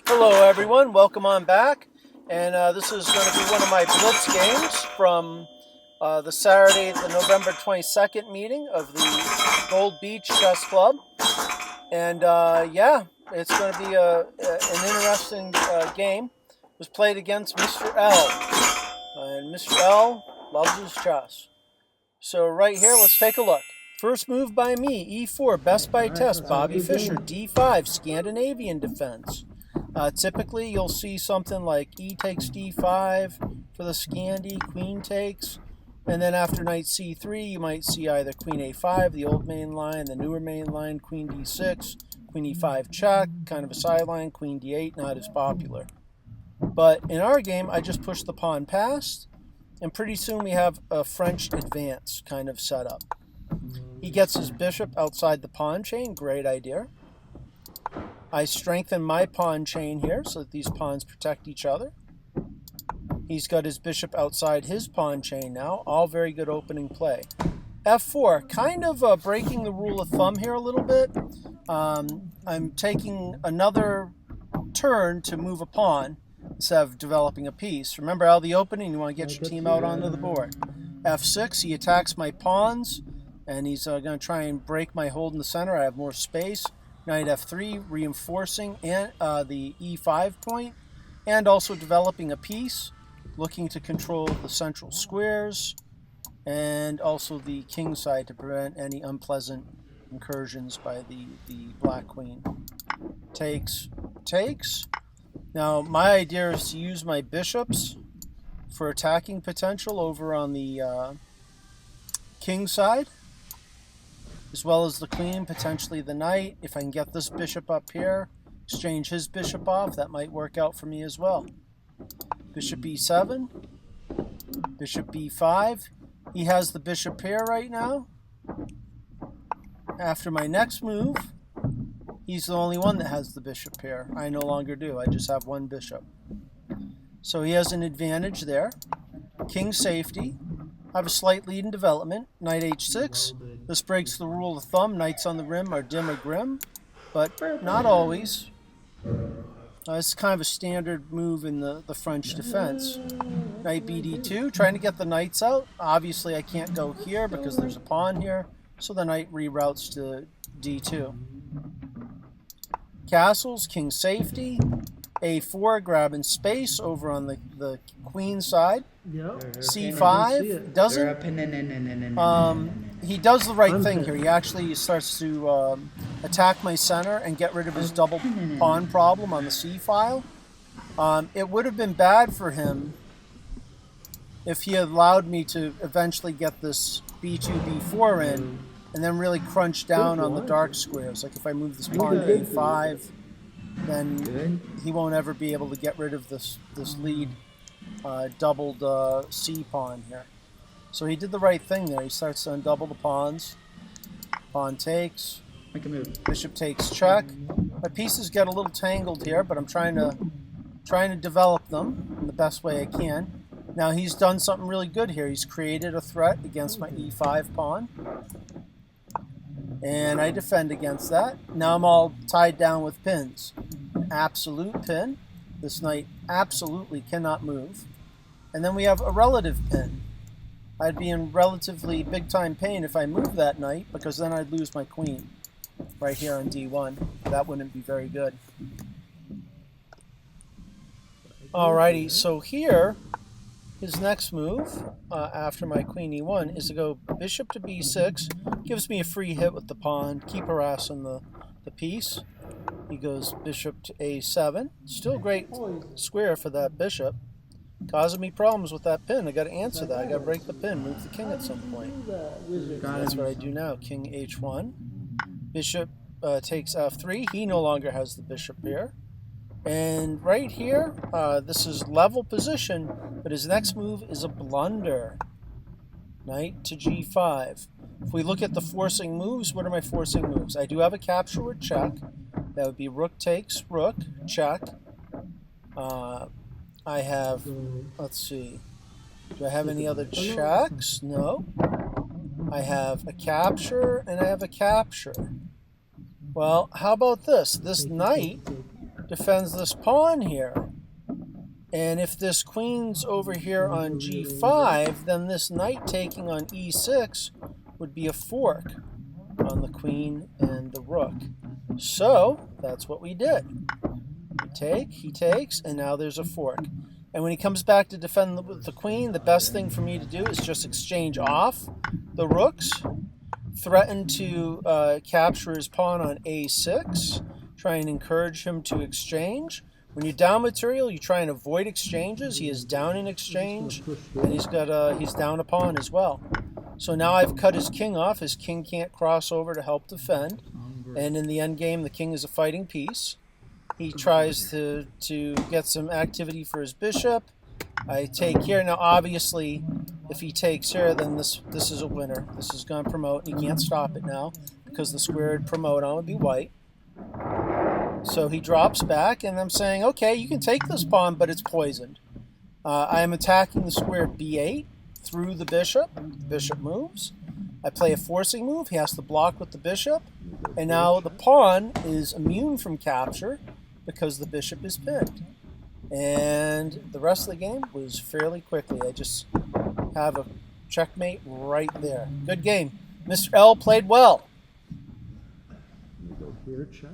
Hello everyone, welcome on back. And this is going to be one of my Blitz games from the Saturday, the November 22nd meeting of the Gold Beach Chess Club. And yeah, it's going to be an interesting game. It was played against Mr. L. And Mr. L loves his chess. So right here, let's take a look. First move by me, e4, best by test, Bobby Fischer, d5, Scandinavian defense. Typically, you'll see something like e takes d5 for the Scandi, queen takes, and then after knight c3, you might see either queen a5, the old main line, the newer main line, queen d6, queen e5 check, kind of a sideline, queen d8, not as popular. But in our game, I just push the pawn past, and pretty soon we have a French advance kind of setup. He gets his bishop outside the pawn chain, great idea. I strengthen my pawn chain here so that these pawns protect each other. He's got his bishop outside his pawn chain now, all very good opening play. f4, kind of breaking the rule of thumb here a little bit. I'm taking another turn to move a pawn instead of developing a piece. Remember, out of the opening, you want to get your team out onto the board. f6, he attacks my pawns, and he's going to try and break my hold in the center. I have more space. Knight f3, reinforcing and the e5 point, and also developing a piece, looking to control the central squares, and also the king side to prevent any unpleasant incursions by the black queen. Takes. Now, my idea is to use my bishops for attacking potential over on the king side, as well as the queen, potentially the knight. If I can get this bishop up here, exchange his bishop off, that might work out for me as well. Bishop e7, bishop b5. He has the bishop here right now. After my next move, he's the only one that has the bishop here. I no longer do. I just have one bishop. So he has an advantage there. King safety. I have a slight lead in development. Knight h6. This breaks the rule of thumb. Knights on the rim are dim or grim, but not always. It's kind of a standard move in the French defense. Knight bd2, trying to get the knights out. Obviously, I can't go here because there's a pawn here, so the knight reroutes to d2. Castles, king safety. a4, grabbing space over on the queen side. c5 doesn't. He does the right thing here. He actually starts to attack my center and get rid of his double pawn problem on the c file. It would have been bad for him if he had allowed me to eventually get this b2, b4 in, and then really crunch down on the dark squares. Like if I move this pawn to a5, then he won't ever be able to get rid of this lead doubled c pawn here. So he did the right thing there. He starts to undouble the pawns. Pawn takes. Make a move. Bishop takes check. My pieces get a little tangled here, but I'm trying to develop them in the best way I can. Now he's done something really good here. He's created a threat against my e5 pawn. And I defend against that. Now I'm all tied down with pins. An absolute pin. This knight absolutely cannot move. And then we have a relative pin. I'd be in relatively big-time pain if I moved that knight, because then I'd lose my queen right here on d1. That wouldn't be very good. Alrighty, so here, his next move after my queen e1 is to go bishop to b6. Gives me a free hit with the pawn, keep harassing the piece. He goes bishop to a7. Still a great square for that bishop. Causing me problems with that pin. I got to answer that. I got to break the pin, move the king at some point. That's what I do now. King h1. Bishop takes f3. He no longer has the bishop here. And right here, this is level position, but his next move is a blunder. Knight to g5. If we look at the forcing moves, what are my forcing moves? I do have a capture with check. That would be rook takes rook, check. I have, let's see, do I have any other checks? No. I have a capture, and I have a capture. Well, how about this? This knight defends this pawn here. And if this queen's over here on g5, then this knight taking on e6 would be a fork on the queen and the rook. So that's what we did. We take, he takes, and now there's a fork. And when he comes back to defend the queen, the best thing for me to do is just exchange off the rooks, threaten to capture his pawn on a6, try and encourage him to exchange. When you're down material, you try and avoid exchanges. He is down in exchange, and he's down a pawn as well. So now I've cut his king off. His king can't cross over to help defend. And in the endgame, the king is a fighting piece. He tries to get some activity for his bishop. I take here. Now, obviously, if he takes here, then this is a winner. This is going to promote, and he can't stop it now because the squared promote on would be white. So he drops back, and I'm saying, okay, you can take this pawn, but it's poisoned. I am attacking the square b8 through the bishop. The bishop moves. I play a forcing move. He has to block with the bishop. And now the pawn is immune from capture because the bishop is pinned. And the rest of the game was fairly quickly. I just have a checkmate right there. Good game. Mr. L played well. Go here, check.